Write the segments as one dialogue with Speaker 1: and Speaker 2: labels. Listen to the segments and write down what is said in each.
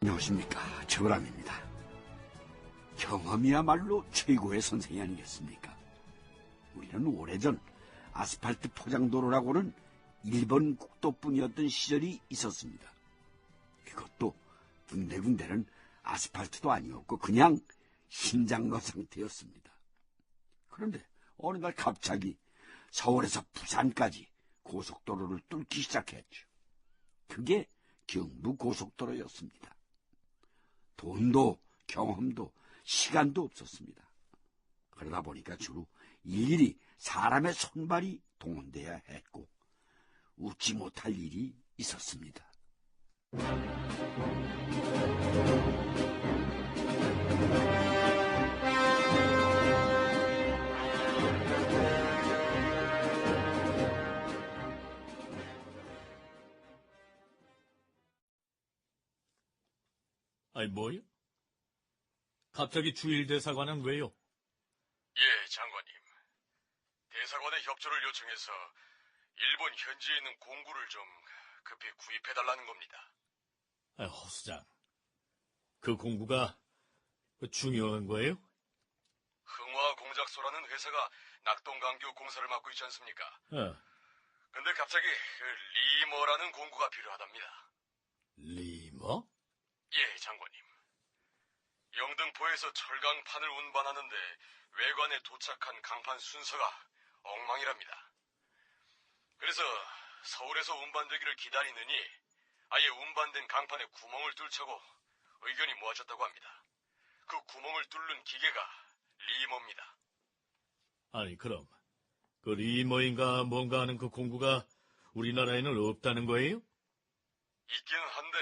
Speaker 1: 안녕하십니까, 최보람입니다. 경험이야말로 최고의 선생이 아니겠습니까? 우리는 오래전 아스팔트 포장도로라고는 일본 국도뿐이었던 시절이 있었습니다. 그것도 군데군데는 아스팔트도 아니었고 그냥 흰장로 상태였습니다. 그런데 어느 날 갑자기 서울에서 부산까지 고속도로를 뚫기 시작했죠. 그게 경부고속도로였습니다. 돈도 경험도 시간도 없었습니다. 그러다 보니까 주로 일일이 사람의 손발이 동원돼야 했고 웃지 못할 일이 있었습니다.
Speaker 2: 아니, 뭐요? 갑자기 주일대사관은 왜요?
Speaker 3: 예, 장관님. 대사관의 협조를 요청해서 일본 현지에 있는 공구를 좀 급히 구입해달라는 겁니다.
Speaker 2: 허수장, 그 공부가 중요한 거예요?
Speaker 3: 흥화공작소라는 회사가 낙동강교 공사를 맡고 있지 않습니까? 근데 갑자기 리머라는 공구가 필요하답니다.
Speaker 2: 리머?
Speaker 3: 예, 장관님. 영등포에서 철강판을 운반하는데 외관에 도착한 강판 순서가 엉망이랍니다. 그래서 서울에서 운반되기를 기다리느니 아예 운반된 강판에 구멍을 뚫자고 의견이 모아졌다고 합니다. 그 구멍을 뚫는 기계가 리머입니다.
Speaker 2: 아니, 그럼 그 리머인가 뭔가 하는 그 공구가 우리나라에는 없다는 거예요?
Speaker 3: 있기는 한데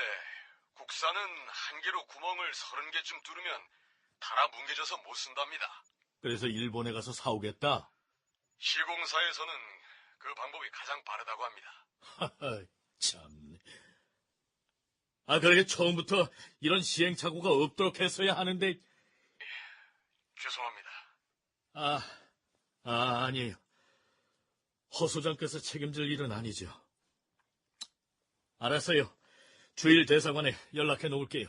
Speaker 3: 국산은 한 개로 구멍을 30개쯤 뚫으면 달아 뭉개져서 못 쓴답니다.
Speaker 2: 그래서 일본에 가서 사오겠다?
Speaker 3: 시공사에서는 그 방법이 가장 빠르다고 합니다.
Speaker 2: 하하, 참. 그러게 처음부터 이런 시행착오가 없도록 했어야 하는데.
Speaker 3: 죄송합니다.
Speaker 2: 아니에요. 허 소장께서 책임질 일은 아니죠. 알았어요. 주일 대사관에 연락해 놓을게요.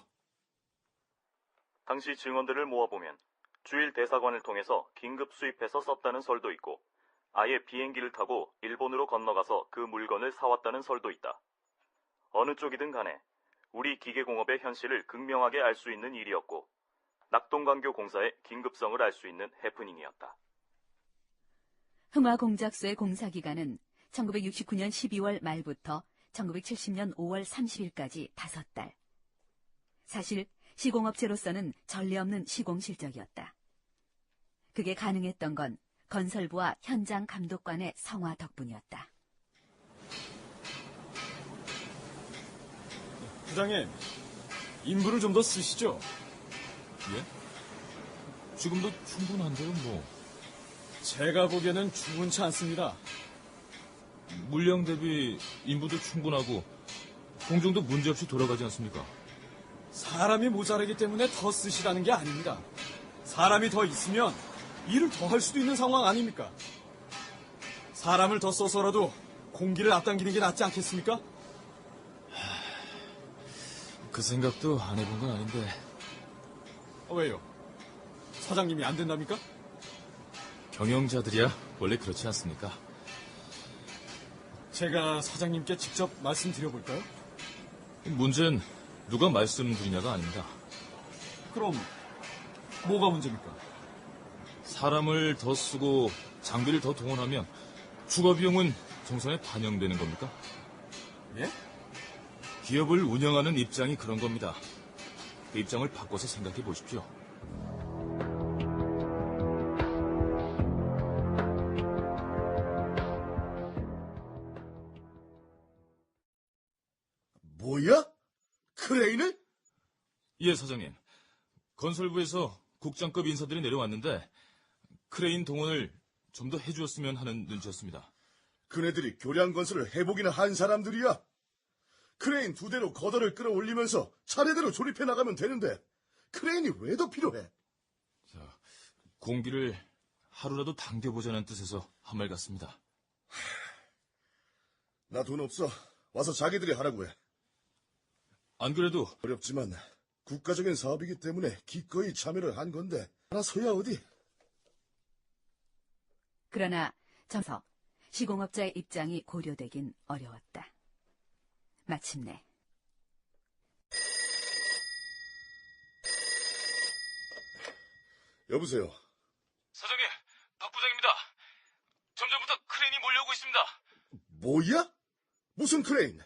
Speaker 4: 당시 증언들을 모아보면 주일 대사관을 통해서 긴급 수입해서 썼다는 설도 있고 아예 비행기를 타고 일본으로 건너가서 그 물건을 사왔다는 설도 있다. 어느 쪽이든 간에 우리 기계공업의 현실을 극명하게 알 수 있는 일이었고 낙동강교 공사의 긴급성을 알 수 있는 해프닝이었다.
Speaker 5: 흥화공작소의 공사기간은 1969년 12월 말부터 1970년 5월 30일까지 5달. 사실 시공업체로서는 전례 없는 시공 실적이었다. 그게 가능했던 건 건설부와 현장 감독관의 성화 덕분이었다.
Speaker 6: 부장님, 인부를 좀 더 쓰시죠.
Speaker 7: 예? 지금도 충분한데요, 뭐.
Speaker 6: 제가 보기에는 충분치 않습니다.
Speaker 7: 물량 대비 인부도 충분하고 공정도 문제없이 돌아가지 않습니까?
Speaker 6: 사람이 모자라기 때문에 더 쓰시라는 게 아닙니다. 사람이 더 있으면 일을 더 할 수도 있는 상황 아닙니까? 사람을 더 써서라도 공기를 앞당기는 게 낫지 않겠습니까?
Speaker 7: 그 생각도 안 해본 건 아닌데.
Speaker 6: 왜요? 사장님이 안 된답니까?
Speaker 7: 경영자들이야 원래 그렇지 않습니까?
Speaker 6: 제가 사장님께 직접 말씀드려볼까요?
Speaker 7: 문제는 누가 말씀드리냐가 아닙니다.
Speaker 6: 그럼 뭐가 문제입니까?
Speaker 7: 사람을 더 쓰고 장비를 더 동원하면 추가 비용은 정산에 반영되는 겁니까?
Speaker 6: 예?
Speaker 7: 기업을 운영하는 입장이 그런 겁니다. 그 입장을 바꿔서 생각해 보십시오.
Speaker 8: 뭐야? 크레인을?
Speaker 7: 예, 사장님. 건설부에서 국장급 인사들이 내려왔는데 크레인 동원을 좀 더 해주었으면 하는 눈치였습니다.
Speaker 8: 그네들이 교량 건설을 해보기는 한 사람들이야. 크레인 2대로 거덜을 끌어올리면서 차례대로 조립해 나가면 되는데 크레인이 왜 더 필요해?
Speaker 7: 공기를 하루라도 당겨보자는 뜻에서 한 말 같습니다.
Speaker 8: 나 돈 없어. 와서 자기들이 하라고 해.
Speaker 7: 안 그래도
Speaker 8: 어렵지만 국가적인 사업이기 때문에 기꺼이 참여를 한 건데 알아서야 어디.
Speaker 5: 그러나 점서 시공업자의 입장이 고려되긴 어려웠다. 마침내
Speaker 8: 여보세요.
Speaker 7: 사장님, 박 부장입니다. 점점부터 크레인이 몰려오고 있습니다.
Speaker 8: 뭐야? 무슨 크레인?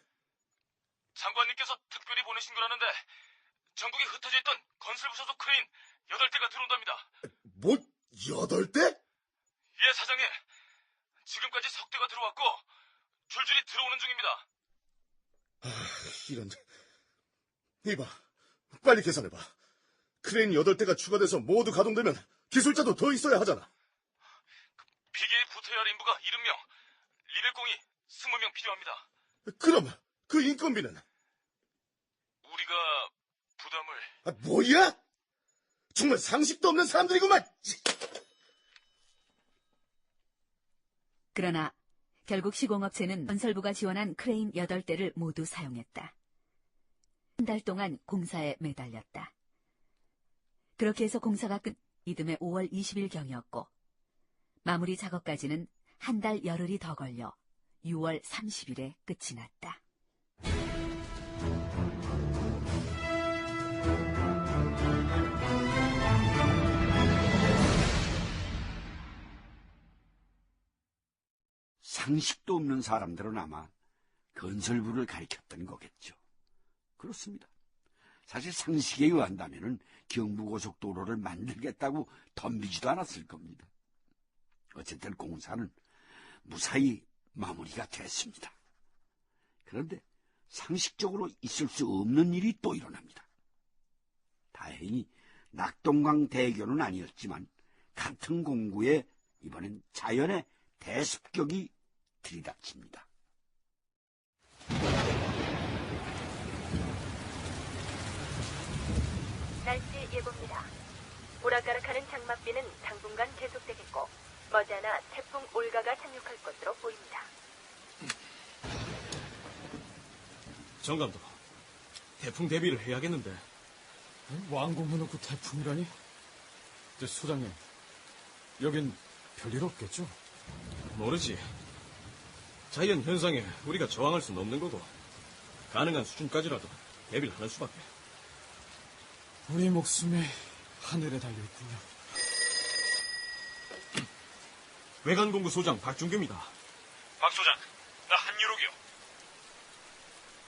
Speaker 7: 장관님께서 특별히 보내신 거라는데 전국에 흩어져 있던 건설부 소속 크레인 8대가 들어온답니다.
Speaker 8: 뭐 8대?
Speaker 7: 예, 사장님. 지금까지 석 대가 들어왔고 줄줄이 들어오는 중입니다.
Speaker 8: 이런. 이봐, 빨리 계산해봐. 크레인 8대가 추가돼서 모두 가동되면 기술자도 더 있어야 하잖아.
Speaker 7: 비계에 붙어야 할 인부가 70명, 리벨공이 20명 필요합니다.
Speaker 8: 그럼 그 인건비는?
Speaker 7: 우리가 부담을...
Speaker 8: 뭐야? 정말 상식도 없는 사람들이구만.
Speaker 5: 그러나 결국 시공업체는 건설부가 지원한 크레인 8대를 모두 사용했다. 한 달 동안 공사에 매달렸다. 그렇게 해서 공사가 끝 이듬해 5월 20일경이었고 마무리 작업까지는 한 달 열흘이 더 걸려 6월 30일에 끝이 났다.
Speaker 1: 상식도 없는 사람들은 아마 건설부를 가리켰던 거겠죠. 그렇습니다. 사실 상식에 의한다면 경부고속도로를 만들겠다고 덤비지도 않았을 겁니다. 어쨌든 공사는 무사히 마무리가 됐습니다. 그런데 상식적으로 있을 수 없는 일이 또 일어납니다. 다행히 낙동강 대교는 아니었지만 같은 공구에 이번엔 자연의 대습격이 들이닥칩니다.
Speaker 9: 날씨 예보입니다. 오락가락하는 장맛비는 당분간 계속되겠고 머지않아 태풍 올가가 상륙할 것으로 보입니다.
Speaker 6: 정 감독, 태풍 대비를 해야겠는데. 왕궁 해놓고 태풍이라니? 소장님, 여긴 별일 없겠죠?
Speaker 10: 모르지. 자연 현상에 우리가 저항할 수는 없는 거고 가능한 수준까지라도 대비를 하는 수밖에.
Speaker 6: 우리 목숨이 하늘에 달려있군요.
Speaker 10: 외관공구 소장 박준규입니다.
Speaker 3: 박 소장, 나 한유록이요.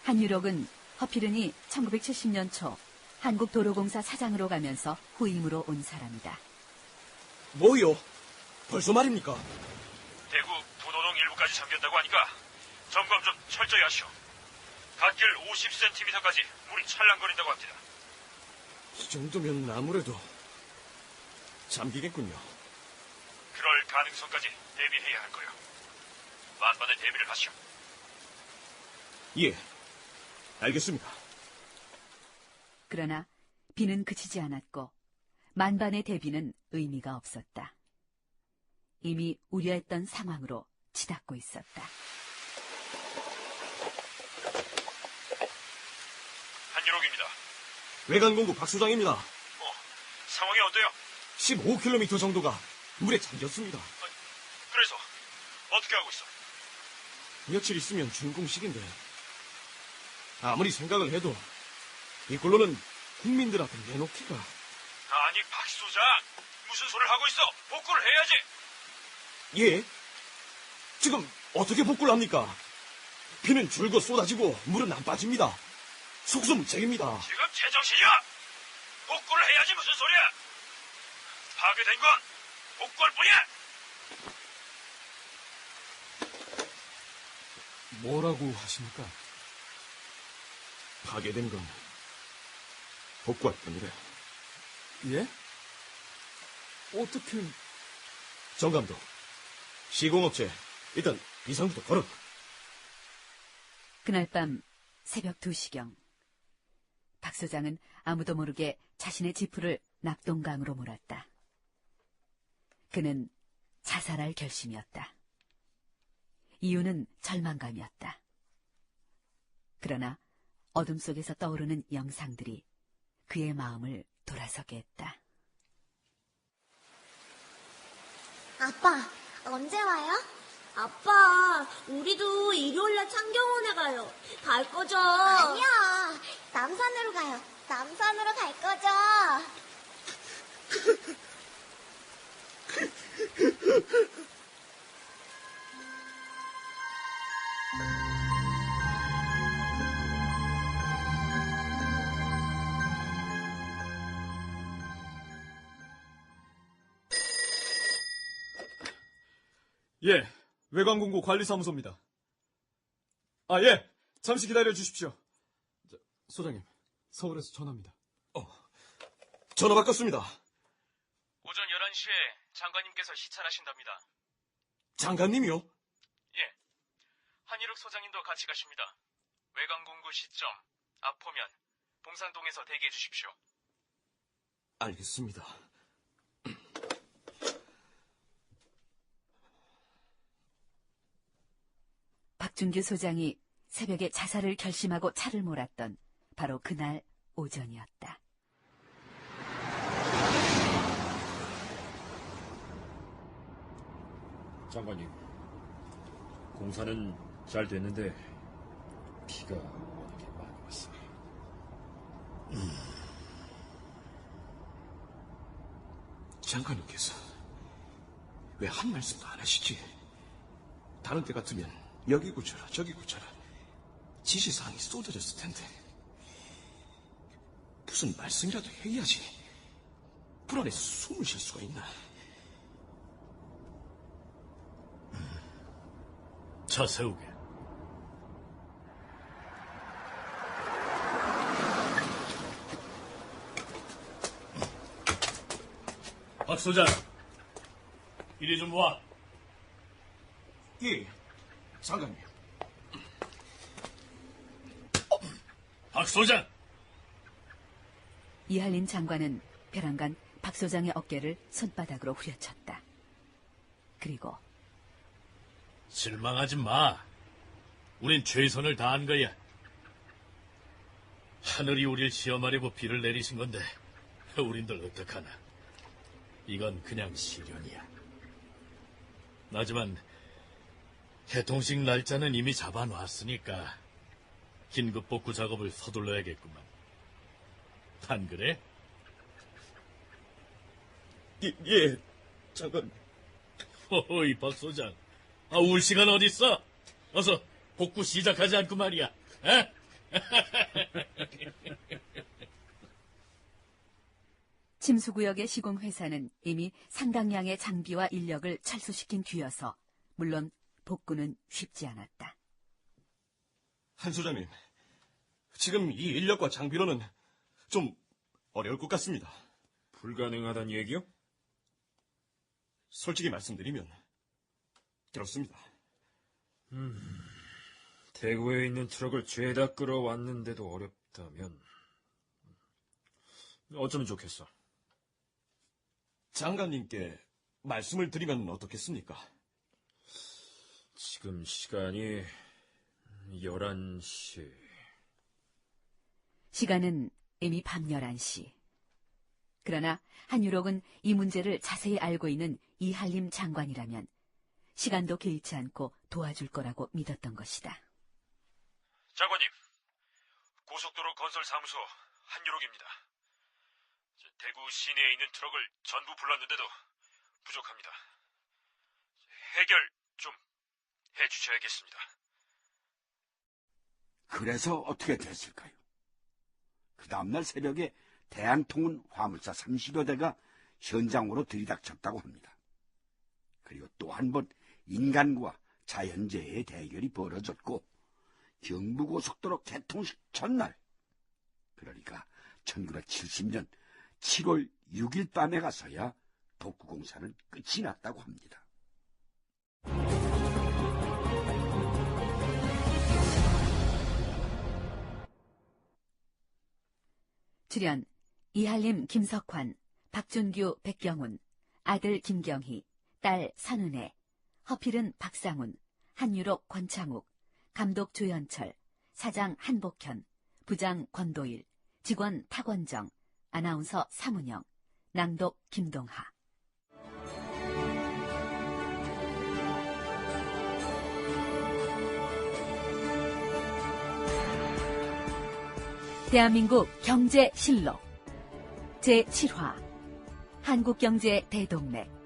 Speaker 5: 한유록은 허필은이 1970년 초 한국도로공사 사장으로 가면서 후임으로 온 사람이다.
Speaker 10: 뭐요? 벌써 말입니까?
Speaker 3: 대구 부도동 일부까지 잠겼다고 하니까 점검 좀 철저히 하시오. 갓길 50cm까지 물이 찰랑거린다고 합니다.
Speaker 10: 이 정도면 아무래도 잠기겠군요.
Speaker 3: 그럴 가능성까지 대비해야 할 거요. 만반의 대비를 하시오.
Speaker 10: 예, 알겠습니다.
Speaker 5: 그러나 비는 그치지 않았고 만반의 대비는 의미가 없었다. 이미 우려했던 상황으로 치닫고 있었다.
Speaker 3: 한유록입니다.
Speaker 10: 외관공구 박 소장입니다.
Speaker 3: 상황이 어때요?
Speaker 10: 15km 정도가 물에 잠겼습니다.
Speaker 3: 그래서 어떻게 하고 있어?
Speaker 10: 며칠 있으면 준공식인데 아무리 생각을 해도 이걸로는 국민들한테 내놓기가.
Speaker 3: 아니, 박 소장, 무슨 소리를 하고 있어? 복구를 해야지.
Speaker 10: 예? 지금 어떻게 복구를 합니까? 비는 줄곧 쏟아지고 물은 안 빠집니다. 속수무책입니다.
Speaker 3: 지금 제정신이야? 복구를 해야지 무슨 소리야? 파괴된 건 복구할 뿐이야.
Speaker 6: 뭐라고 하십니까?
Speaker 10: 파괴된 건 복구할 뿐이래.
Speaker 6: 예? 어떻게...
Speaker 10: 정 감독, 시공업체 일단 비상부터 걸어.
Speaker 5: 그날 밤 새벽 2시경 박 소장은 아무도 모르게 자신의 지프를 낙동강으로 몰았다. 그는 자살할 결심이었다. 이유는 절망감이었다. 그러나 어둠 속에서 떠오르는 영상들이 그의 마음을 돌아서게 했다.
Speaker 11: 아빠, 언제 와요? 아빠, 우리도 일요일날 창경원에 가요. 갈 거죠? 아니야. 남산으로 가요. 남산으로 갈 거죠?
Speaker 6: 예, 외관공고 관리사무소입니다. 아, 예, 잠시 기다려 주십시오. 소장님, 서울에서 전화입니다.
Speaker 10: 전화 바꿨습니다.
Speaker 7: 오전 11시에 장관님께서 시찰하신답니다.
Speaker 10: 장관님이요?
Speaker 7: 예. 한일욱 소장님도 같이 가십니다. 외관공구 시점, 앞포면, 봉산동에서 대기해 주십시오.
Speaker 10: 알겠습니다.
Speaker 5: 박준규 소장이 새벽에 자살을 결심하고 차를 몰았던 바로 그날 오전이었다.
Speaker 3: 장관님, 공사는 잘 됐는데 비가 워낙에 많이 왔어.
Speaker 10: 장관님께서 왜 한 말씀도 안 하시지? 다른 때 같으면 여기 고쳐라 저기 고쳐라 지시사항이 쏟아졌을 텐데 무슨 말씀이라도 해야지. 불안해서 숨을 쉴 수가 있나.
Speaker 2: 차 세우게. 박 소장, 이리 좀 와.
Speaker 10: 예, 장관님.
Speaker 2: 박 소장!
Speaker 5: 이한림 장관은 벼랑간 박 소장의 어깨를 손바닥으로 후려쳤다. 그리고
Speaker 2: 실망하지 마. 우린 최선을 다한 거야. 하늘이 우릴 시험하려고 비를 내리신 건데 우린들 어떡하나. 이건 그냥 시련이야. 하지만 개통식 날짜는 이미 잡아놨으니까 긴급 복구 작업을 서둘러야겠구만. 안 그래?
Speaker 10: 예, 장관님.
Speaker 2: 허허이 박 소장. 울 시간 어딨어? 어서 복구 시작하지 않고 말이야. 에?
Speaker 5: 침수구역의 시공회사는 이미 상당량의 장비와 인력을 철수시킨 뒤여서 물론 복구는 쉽지 않았다.
Speaker 10: 한 소장님, 지금 이 인력과 장비로는 좀 어려울 것 같습니다.
Speaker 3: 불가능하단 얘기요?
Speaker 10: 솔직히 말씀드리면 그렇습니다.
Speaker 3: 대구에 있는 트럭을 죄다 끌어왔는데도 어렵다면 어쩌면 좋겠어.
Speaker 10: 장관님께 말씀을 드리면 어떻겠습니까?
Speaker 3: 지금 시간이 11시.
Speaker 5: 시간은 이미 밤 11시. 그러나 한유록은 이 문제를 자세히 알고 있는 이한림 장관이라면 시간도 개의치 않고 도와줄 거라고 믿었던 것이다.
Speaker 3: 장관님, 고속도로 건설사무소 한유록입니다. 대구 시내에 있는 트럭을 전부 불렀는데도 부족합니다. 해결 좀 해주셔야겠습니다.
Speaker 1: 그래서 어떻게 됐을까요? 그 다음날 새벽에 대한통운 화물차 30여 대가 현장으로 들이닥쳤다고 합니다. 그리고 또 한 번 인간과 자연재해의 대결이 벌어졌고 경부고속도로 개통식 전날, 그러니까 1970년 7월 6일 밤에 가서야 복구공사는 끝이 났다고 합니다.
Speaker 5: 출연 이한림, 김석환, 박준규, 백경훈, 아들 김경희, 딸 선은혜, 허필은 박상훈, 한유록, 권창욱, 감독 조연철, 사장 한복현, 부장 권도일, 직원 탁원정, 아나운서 사문영, 낭독 김동하. 대한민국 경제실록 제7화 한국경제 대동맥